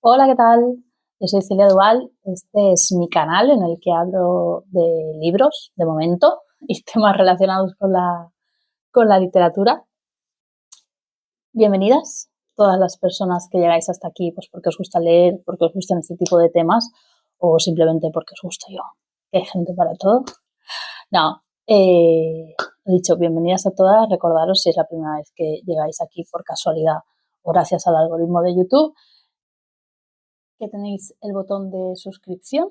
Hola, ¿qué tal? Yo soy Celia Duval. Este es mi canal en el que hablo de libros, de momento, y temas relacionados con la literatura. Bienvenidas todas las personas que llegáis hasta aquí, pues porque os gusta leer, porque os gustan este tipo de temas, o simplemente porque os gusto yo. Que hay gente para todo. No, he dicho bienvenidas a todas. Recordaros, si es la primera vez que llegáis aquí por casualidad o gracias al algoritmo de YouTube, que tenéis el botón de suscripción,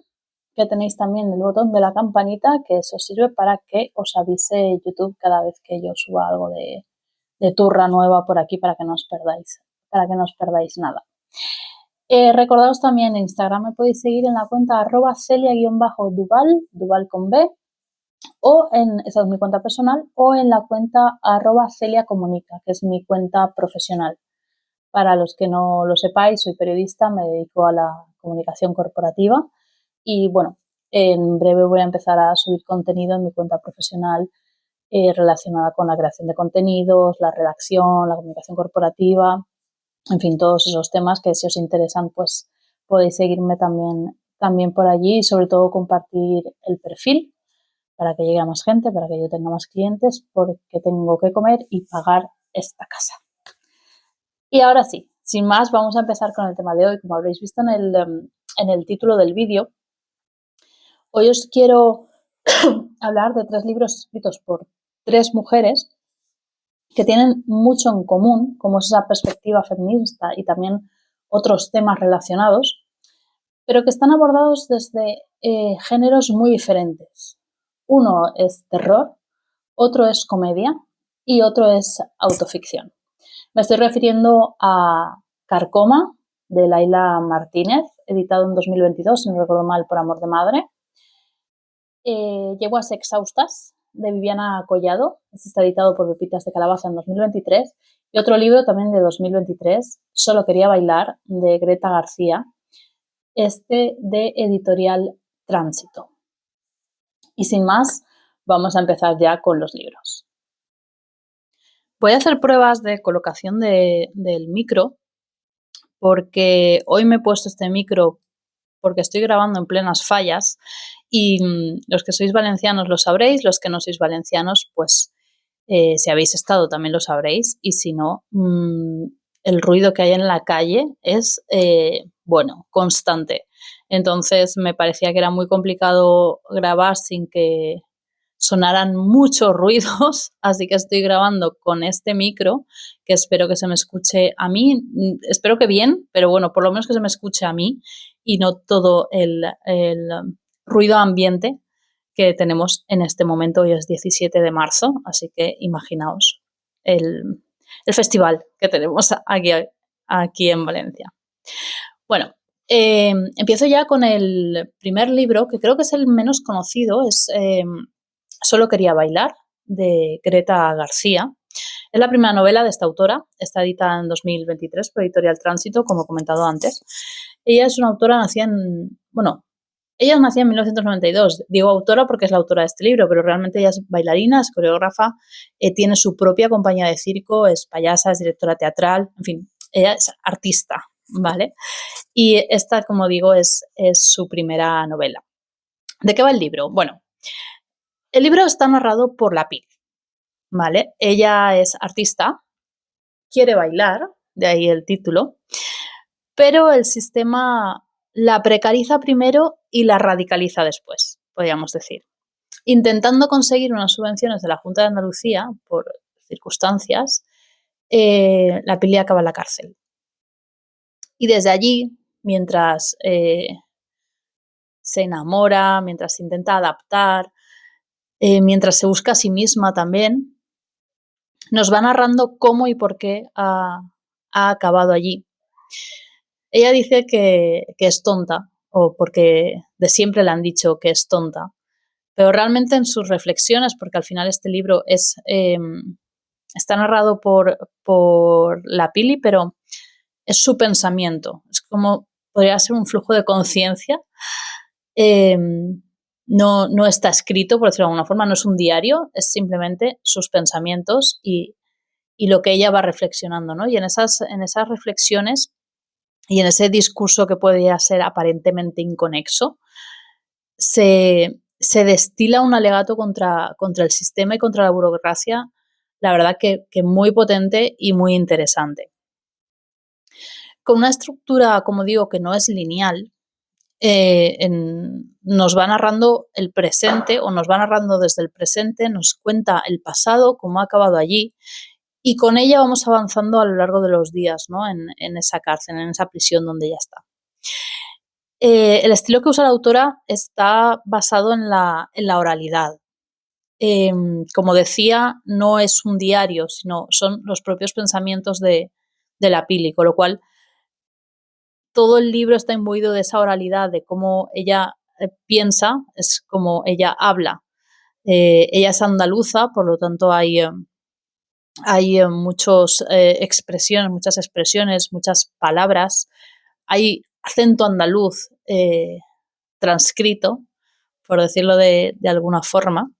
que tenéis también el botón de la campanita, que eso sirve para que os avise YouTube cada vez que yo suba algo de turra nueva por aquí, para que no os perdáis nada. Recordaos también, en Instagram me podéis seguir en la cuenta @celia_duval, Duval con B, esa es mi cuenta personal, o en la cuenta @celiacomunica, que es mi cuenta profesional. Para los que no lo sepáis, soy periodista, me dedico a la comunicación corporativa y bueno, en breve voy a empezar a subir contenido en mi cuenta profesional relacionada con la creación de contenidos, la redacción, la comunicación corporativa, en fin, todos esos temas que, si os interesan, pues podéis seguirme también por allí, y sobre todo compartir el perfil para que llegue a más gente, para que yo tenga más clientes, porque tengo que comer y pagar esta casa. Y ahora sí, sin más, vamos a empezar con el tema de hoy. Como habréis visto en el título del vídeo, hoy os quiero hablar de 3 libros escritos por 3 mujeres que tienen mucho en común, como es esa perspectiva feminista y también otros temas relacionados, pero que están abordados desde géneros muy diferentes. Uno es terror, otro es comedia y otro es autoficción. Me estoy refiriendo a Carcoma, de Laila Martínez, editado en 2022, si no recuerdo mal, por Amor de Madre. Yeguas exhaustas, de Viviana Collado, este está editado por Pepitas de Calabaza en 2023. Y otro libro también de 2023, Solo quería bailar, de Greta García, este de Editorial Tránsito. Y sin más, vamos a empezar ya con los libros. Voy a hacer pruebas de colocación del micro, porque hoy me he puesto este micro porque estoy grabando en plenas fallas y los que sois valencianos lo sabréis, los que no sois valencianos, pues si habéis estado también lo sabréis, y si no, el ruido que hay en la calle es, constante. Entonces me parecía que era muy complicado grabar sin que sonaran muchos ruidos, así que estoy grabando con este micro, que espero que se me escuche a mí, espero que bien, pero bueno, por lo menos que se me escuche a mí y no todo el ruido ambiente que tenemos en este momento. Hoy es 17 de marzo, así que imaginaos el festival que tenemos aquí en Valencia. Bueno, empiezo ya con el primer libro, que creo que es el menos conocido, es Solo quería bailar, de Greta García. Es la primera novela de esta autora, está editada en 2023 por Editorial Tránsito, como he comentado antes. Ella es una autora ella nació en 1992. Digo autora porque es la autora de este libro, pero realmente ella es bailarina, es coreógrafa, tiene su propia compañía de circo, es payasa, es directora teatral, en fin, ella es artista, ¿vale? Y esta, como digo, es su primera novela. ¿De qué va el libro? Bueno, el libro está narrado por la Pil, ¿vale? Ella es artista, quiere bailar, de ahí el título, pero el sistema la precariza primero y la radicaliza después, podríamos decir. Intentando conseguir unas subvenciones de la Junta de Andalucía, por circunstancias, la Pili acaba en la cárcel. Y desde allí, mientras se enamora, mientras se intenta adaptar, mientras se busca a sí misma también, nos va narrando cómo y por qué ha acabado allí. Ella dice que es tonta, o porque de siempre le han dicho que es tonta, pero realmente en sus reflexiones, porque al final este libro está narrado por la Pili, pero es su pensamiento, es como podría ser un flujo de conciencia. No está escrito, por decirlo de alguna forma, no es un diario, es simplemente sus pensamientos y lo que ella va reflexionando, ¿no? Y en esas reflexiones y en ese discurso que podría ser aparentemente inconexo, se destila un alegato contra el sistema y contra la burocracia, la verdad que muy potente y muy interesante. Con una estructura, como digo, que no es lineal, nos va narrando el presente, o nos va narrando desde el presente, nos cuenta el pasado, cómo ha acabado allí, y con ella vamos avanzando a lo largo de los días, ¿no? En esa cárcel, en esa prisión donde ella está. El estilo que usa la autora está basado en la oralidad. Como decía, no es un diario, sino son los propios pensamientos de la Pili, con lo cual todo el libro está imbuido de esa oralidad, de cómo ella piensa, es como ella habla. Ella es andaluza, por lo tanto hay muchas expresiones, muchas palabras. Hay acento andaluz transcrito, por decirlo de alguna forma.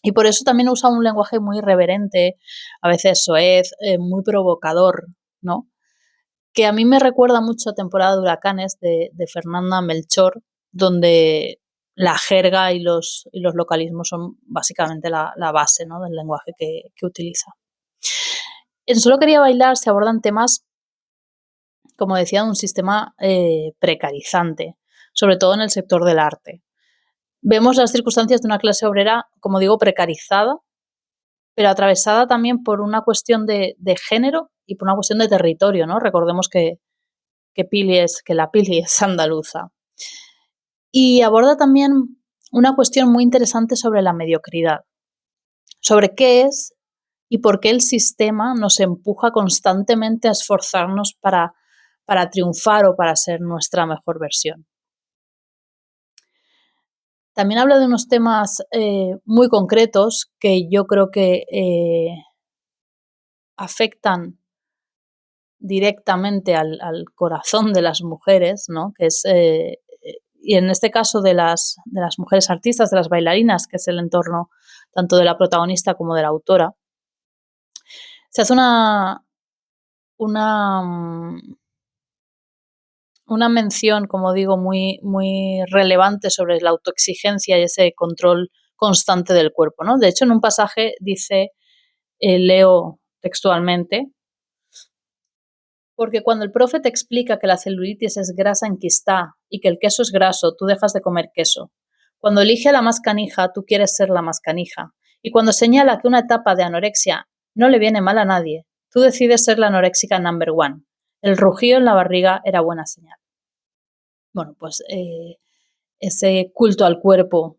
Y por eso también usa un lenguaje muy irreverente, a veces soez, muy provocador, ¿no? Que a mí me recuerda mucho a Temporada de Huracanes de Fernanda Melchor, donde la jerga y los localismos son básicamente la base, ¿no?, del lenguaje que utiliza. En Solo quería bailar se abordan temas, como decía, de un sistema precarizante, sobre todo en el sector del arte. Vemos las circunstancias de una clase obrera, como digo, precarizada, pero atravesada también por una cuestión de género y por una cuestión de territorio, ¿no? Recordemos que la Pili es andaluza. Y aborda también una cuestión muy interesante sobre la mediocridad, sobre qué es y por qué el sistema nos empuja constantemente a esforzarnos para triunfar o para ser nuestra mejor versión. También habla de unos temas muy concretos que yo creo que afectan directamente al corazón de las mujeres, ¿no? Que es, y en este caso de las mujeres artistas, de las bailarinas, que es el entorno tanto de la protagonista como de la autora. Se hace una mención, como digo, muy, muy relevante sobre la autoexigencia y ese control constante del cuerpo, ¿no? De hecho, en un pasaje dice, leo textualmente: porque cuando el profe te explica que la celulitis es grasa enquistada y que el queso es graso, tú dejas de comer queso. Cuando elige a la más canija, tú quieres ser la más canija. Y cuando señala que una etapa de anorexia no le viene mal a nadie, tú decides ser la anoréxica number one. El rugido en la barriga era buena señal. Bueno, pues ese culto al cuerpo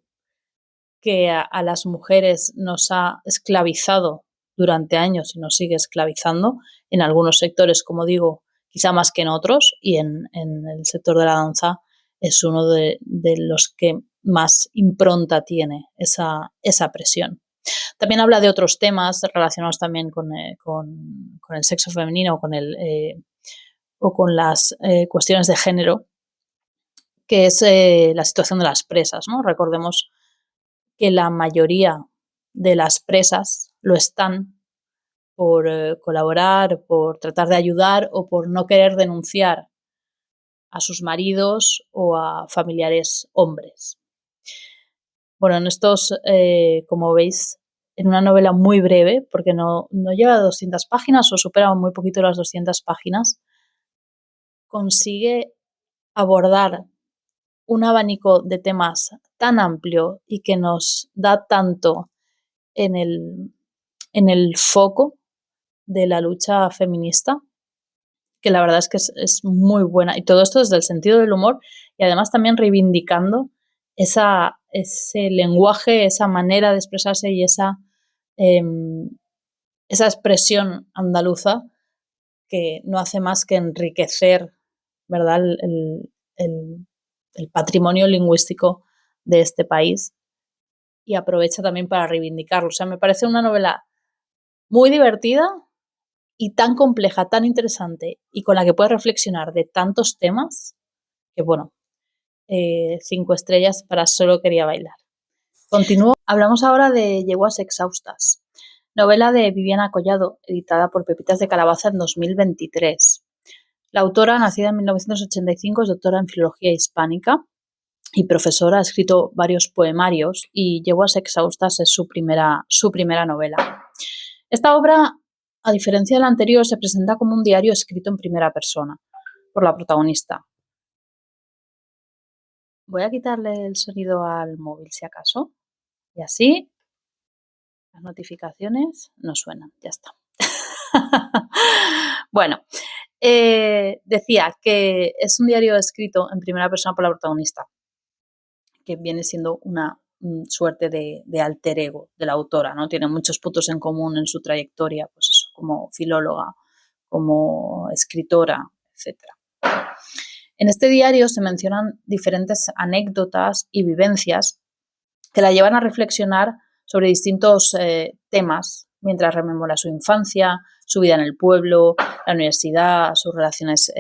que a las mujeres nos ha esclavizado durante años y nos sigue esclavizando en algunos sectores, como digo, quizá más que en otros, y en el sector de la danza es uno de los que más impronta tiene esa presión. También habla de otros temas relacionados también con el sexo femenino o con las cuestiones de género, que es la situación de las presas, ¿no? Recordemos que la mayoría de las presas lo están por colaborar, por tratar de ayudar o por no querer denunciar a sus maridos o a familiares hombres. Bueno, en estos, como veis, en una novela muy breve, porque no lleva 200 páginas o supera muy poquito las 200 páginas, consigue abordar un abanico de temas tan amplio y que nos da tanto en el foco de la lucha feminista, que la verdad es que es muy buena. Y todo esto desde el sentido del humor y además también reivindicando ese lenguaje, esa manera de expresarse y esa expresión andaluza que no hace más que enriquecer, ¿verdad?, el patrimonio lingüístico de este país, y aprovecha también para reivindicarlo. O sea, me parece una novela muy divertida y tan compleja, tan interesante, y con la que puedes reflexionar de tantos temas, que bueno, 5 estrellas para Solo quería bailar. Continúo. Hablamos ahora de Yeguas exhaustas, novela de Viviana Collado, editada por Pepitas de Calabaza en 2023. La autora, nacida en 1985, es doctora en Filología Hispánica y profesora, ha escrito varios poemarios y Yeguas exhaustas es su primera novela. Esta obra, a diferencia de la anterior, se presenta como un diario escrito en primera persona por la protagonista. Voy a quitarle el sonido al móvil si acaso, y así las notificaciones no suenan, ya está. Bueno, decía que es un diario escrito en primera persona por la protagonista, que viene siendo una suerte de alter ego de la autora, ¿no? Tiene muchos puntos en común en su trayectoria, pues eso, como filóloga, como escritora, etcétera. En este diario se mencionan diferentes anécdotas y vivencias que la llevan a reflexionar sobre distintos temas mientras rememora su infancia, su vida en el pueblo, la universidad, sus relaciones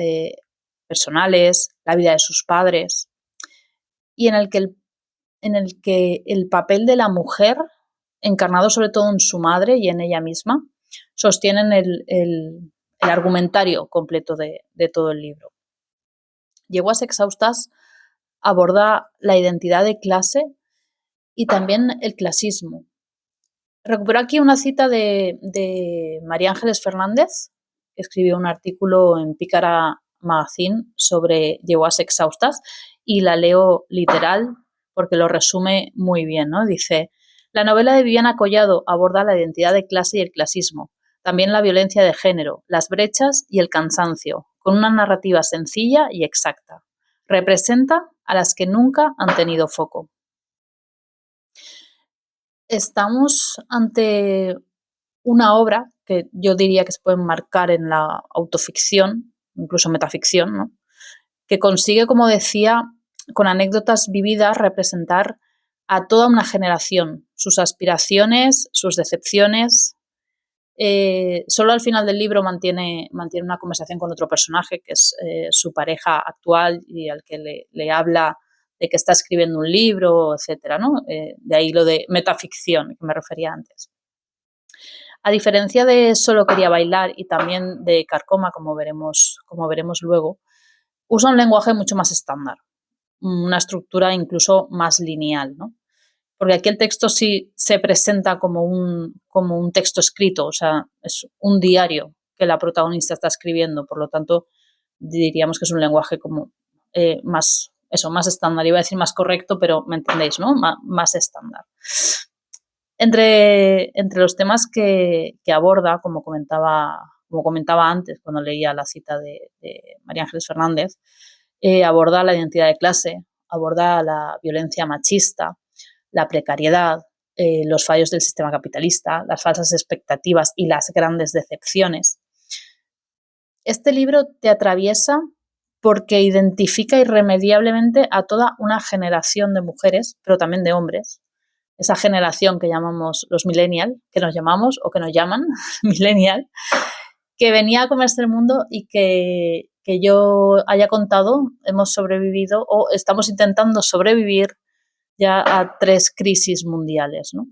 personales, la vida de sus padres, y en el que el papel de la mujer, encarnado sobre todo en su madre y en ella misma, sostienen el argumentario completo de todo el libro. Yeguas exhaustas aborda la identidad de clase y también el clasismo. Recupero aquí una cita de María Ángeles Fernández, que escribió un artículo en Pícara Magazine sobre Yeguas exhaustas, y la leo literal porque lo resume muy bien, ¿no? Dice: la novela de Viviana Collado aborda la identidad de clase y el clasismo, también la violencia de género, las brechas y el cansancio, con una narrativa sencilla y exacta. Representa a las que nunca han tenido foco. Estamos ante una obra que yo diría que se puede enmarcar en la autoficción, incluso metaficción, ¿no? Que consigue, como decía, con anécdotas vividas, representar a toda una generación, sus aspiraciones, sus decepciones. Solo al final del libro mantiene una conversación con otro personaje, que es su pareja actual, y al que le habla de que está escribiendo un libro, etcétera, ¿no? De ahí lo de metaficción, que me refería antes. A diferencia de Solo quería bailar y también de Carcoma, como veremos luego, usa un lenguaje mucho más estándar, una estructura incluso más lineal, ¿no? Porque aquí el texto sí se presenta como un texto escrito, o sea, es un diario que la protagonista está escribiendo, por lo tanto, diríamos que es un lenguaje como más estándar. Iba a decir más correcto, pero me entendéis, ¿no? Más estándar. Entre los temas que aborda, como comentaba antes cuando leía la cita de María Ángeles Fernández, aborda la identidad de clase, aborda la violencia machista, la precariedad, los fallos del sistema capitalista, las falsas expectativas y las grandes decepciones. Este libro te atraviesa porque identifica irremediablemente a toda una generación de mujeres, pero también de hombres, esa generación que llamamos los millennial, que nos llamamos o que nos llaman millennial, que venía a comerse el mundo y que yo haya contado, hemos sobrevivido o estamos intentando sobrevivir ya a 3 crisis mundiales, ¿no?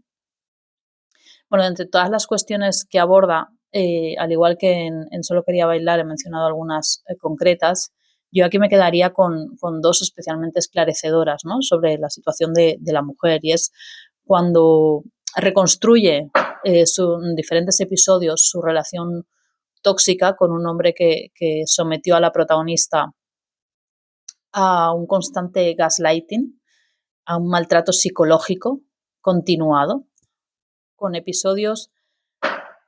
Bueno, entre todas las cuestiones que aborda, al igual que en Solo quería bailar, he mencionado algunas concretas, yo aquí me quedaría con 2 especialmente esclarecedoras, ¿no? Sobre la situación de la mujer, y es cuando reconstruye en diferentes episodios su relación tóxica con un hombre que sometió a la protagonista a un constante gaslighting, a un maltrato psicológico continuado, con episodios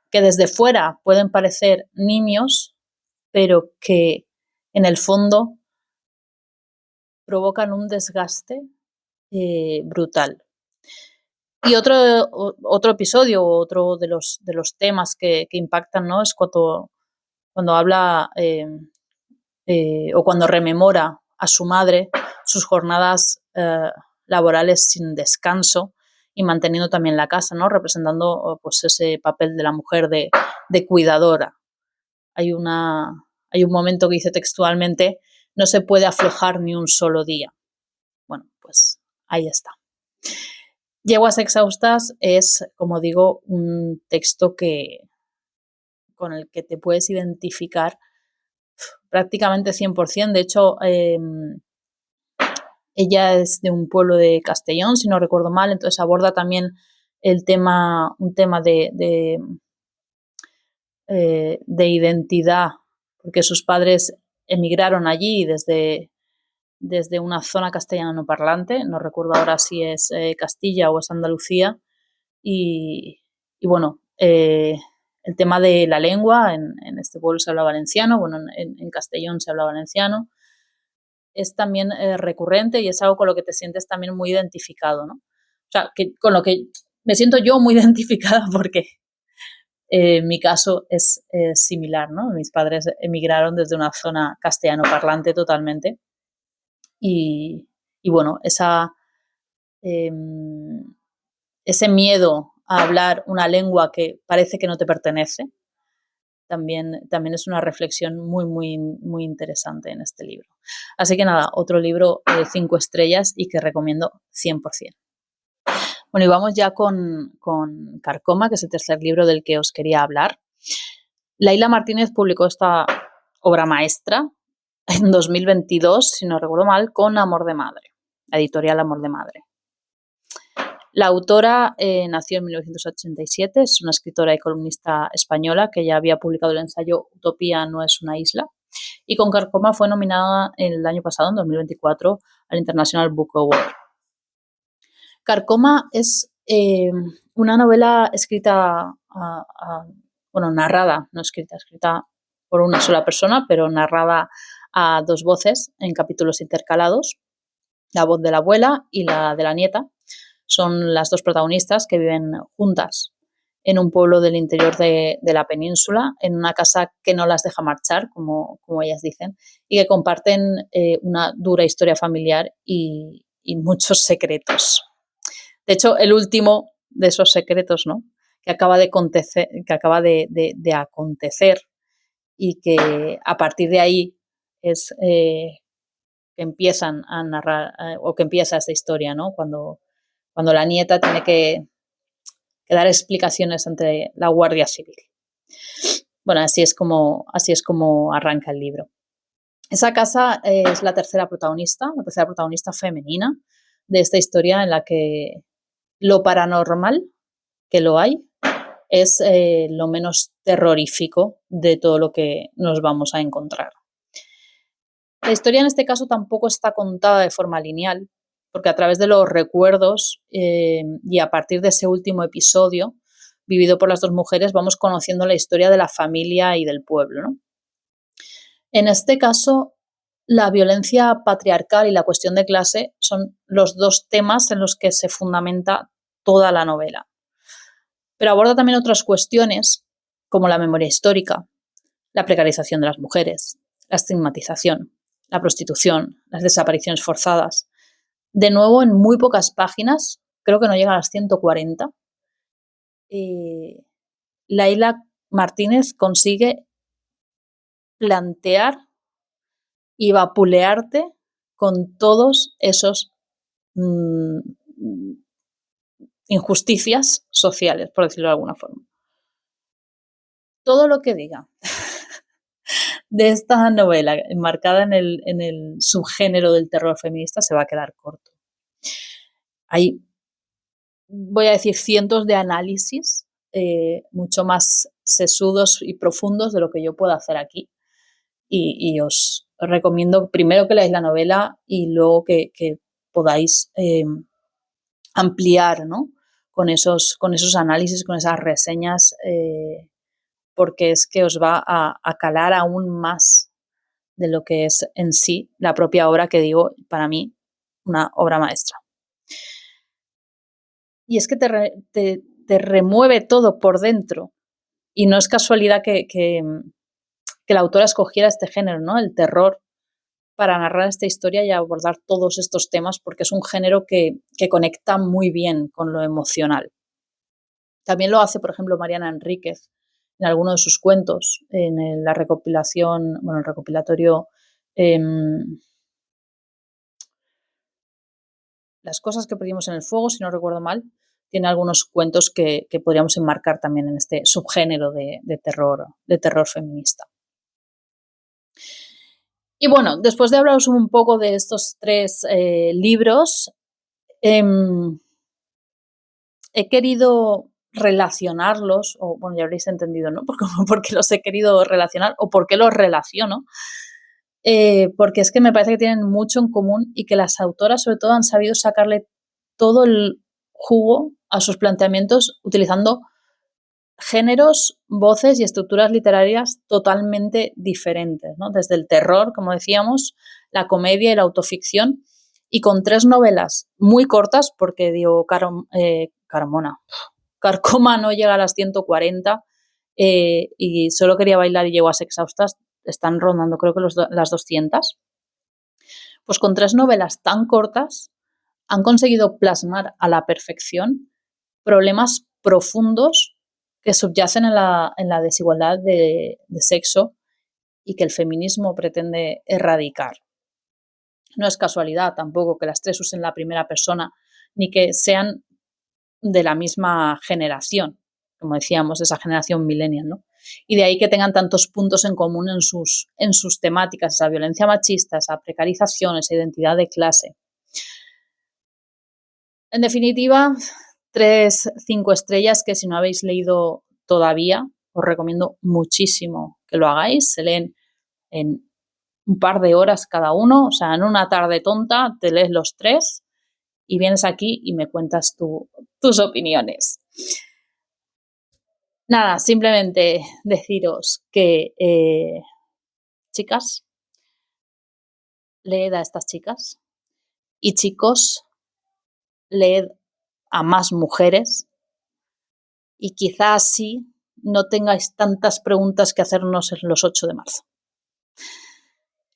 que desde fuera pueden parecer nimios, pero que en el fondo provocan un desgaste brutal. Y otro episodio, otro de los temas que impactan, ¿no? Es cuando habla o cuando rememora a su madre sus jornadas laborales sin descanso y manteniendo también la casa, ¿no? Representando pues ese papel de la mujer de cuidadora. Hay un momento que dice textualmente: no se puede aflojar ni un solo día. Bueno, pues ahí está. Yeguas exhaustas es, como digo, un texto con el que te puedes identificar prácticamente 100%. De hecho, ella es de un pueblo de Castellón, si no recuerdo mal, entonces aborda también un tema de identidad, porque sus padres emigraron allí desde una zona castellano parlante, no recuerdo ahora si es Castilla o es Andalucía, y bueno, el tema de la lengua, en este pueblo se habla valenciano, bueno, en Castellón se habla valenciano, es también recurrente y es algo con lo que te sientes también muy identificado, ¿no? O sea, con lo que me siento yo muy identificada porque mi caso es similar, ¿no? Mis padres emigraron desde una zona castellano parlante totalmente y bueno, eh, ese miedo a hablar una lengua que parece que no te pertenece también es una reflexión muy, muy, muy interesante en este libro. Así que nada, otro libro de 5 estrellas y que recomiendo 100%. Bueno, y vamos ya con Carcoma, que es el tercer libro del que os quería hablar. Laila Martínez publicó esta obra maestra en 2022, si no recuerdo mal, con Amor de Madre, la editorial Amor de Madre. La autora nació en 1987, es una escritora y columnista española que ya había publicado el ensayo Utopía no es una isla, y con Carcoma fue nominada el año pasado, en 2024, al International Book Award. Carcoma es una novela escrita, narrada, no escrita, escrita por una sola persona, pero narrada a 2 voces en capítulos intercalados, la voz de la abuela y la de la nieta. Son las 2 protagonistas que viven juntas en un pueblo del interior de la península, en una casa que no las deja marchar, como ellas dicen, y que comparten una dura historia familiar y muchos secretos. De hecho, el último de esos secretos, ¿no?, que acaba de acontecer y que a partir de ahí es que empiezan a narrar o que empieza esta historia, ¿no?, cuando la nieta tiene que dar explicaciones ante la Guardia Civil. Bueno, así es como arranca el libro. Esa casa es la tercera protagonista femenina de esta historia, en la que lo paranormal, que lo hay, es lo menos terrorífico de todo lo que nos vamos a encontrar. La historia en este caso tampoco está contada de forma lineal, porque a través de los recuerdos y a partir de ese último episodio vivido por las 2 mujeres vamos conociendo la historia de la familia y del pueblo, ¿no? En este caso, la violencia patriarcal y la cuestión de clase son los 2 temas en los que se fundamenta toda la novela. Pero aborda también otras cuestiones, como la memoria histórica, la precarización de las mujeres, la estigmatización, la prostitución, las desapariciones forzadas. De nuevo, en muy pocas páginas, creo que no llega a las 140, Laila Martínez consigue plantear y vapulearte con todos esos injusticias sociales, por decirlo de alguna forma. Todo lo que diga de esta novela enmarcada en el subgénero del terror feminista se va a quedar corto. Hay, voy a decir, cientos de análisis mucho más sesudos y profundos de lo que yo puedo hacer aquí. Y os recomiendo primero que leáis la novela y luego que podáis ampliar, ¿no?, con esos análisis, con esas reseñas, porque es que os va a calar aún más de lo que es en sí la propia obra, que digo, para mí, una obra maestra. Y es que te remueve todo por dentro. Y no es casualidad que la autora escogiera este género, ¿no?, el terror, para narrar esta historia y abordar todos estos temas, porque es un género que conecta muy bien con lo emocional. También lo hace, por ejemplo, Mariana Enríquez en alguno de sus cuentos, en la recopilación, el recopilatorio Las cosas que perdimos en el fuego, si no recuerdo mal, tiene algunos cuentos que podríamos enmarcar también en este subgénero de terror feminista. Y bueno, después de hablaros un poco de estos 3 libros, he querido relacionarlos, o bueno, ya habréis entendido, ¿no? Por qué los he querido relacionar o por qué los relaciono. Porque es que me parece que tienen mucho en común y que las autoras, sobre todo, han sabido sacarle todo el jugo a sus planteamientos utilizando géneros, voces y estructuras literarias totalmente diferentes, ¿no? Desde el terror, como decíamos, la comedia y la autoficción, y con 3 novelas muy cortas, porque digo, Carcoma no llega a las 140, y Solo quería bailar y llegó a Sexhaustas, están rondando creo que las 200. Pues con 3 novelas tan cortas han conseguido plasmar a la perfección problemas profundos que subyacen en la desigualdad de sexo y que el feminismo pretende erradicar. No es casualidad tampoco que las 3 usen la primera persona ni que sean de la misma generación, como decíamos, de esa generación millennial, ¿no? Y de ahí que tengan tantos puntos en común en sus temáticas, esa violencia machista, esa precarización, esa identidad de clase. En definitiva, 3, 5 estrellas que si no habéis leído todavía, os recomiendo muchísimo que lo hagáis. Se leen en un par de horas cada uno, o sea, en una tarde tonta te lees los 3 y vienes aquí y me cuentas tus opiniones. Nada, simplemente deciros que, chicas, leed a estas chicas y chicos, leed a más mujeres y quizás así no tengáis tantas preguntas que hacernos en los 8 de marzo.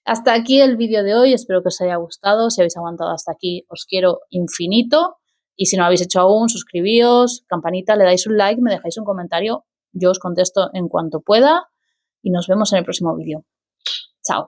Hasta aquí el vídeo de hoy, espero que os haya gustado. Si habéis aguantado hasta aquí, os quiero infinito. Y si no lo habéis hecho aún, suscribíos, campanita, le dais un like, me dejáis un comentario. Yo os contesto en cuanto pueda y nos vemos en el próximo vídeo.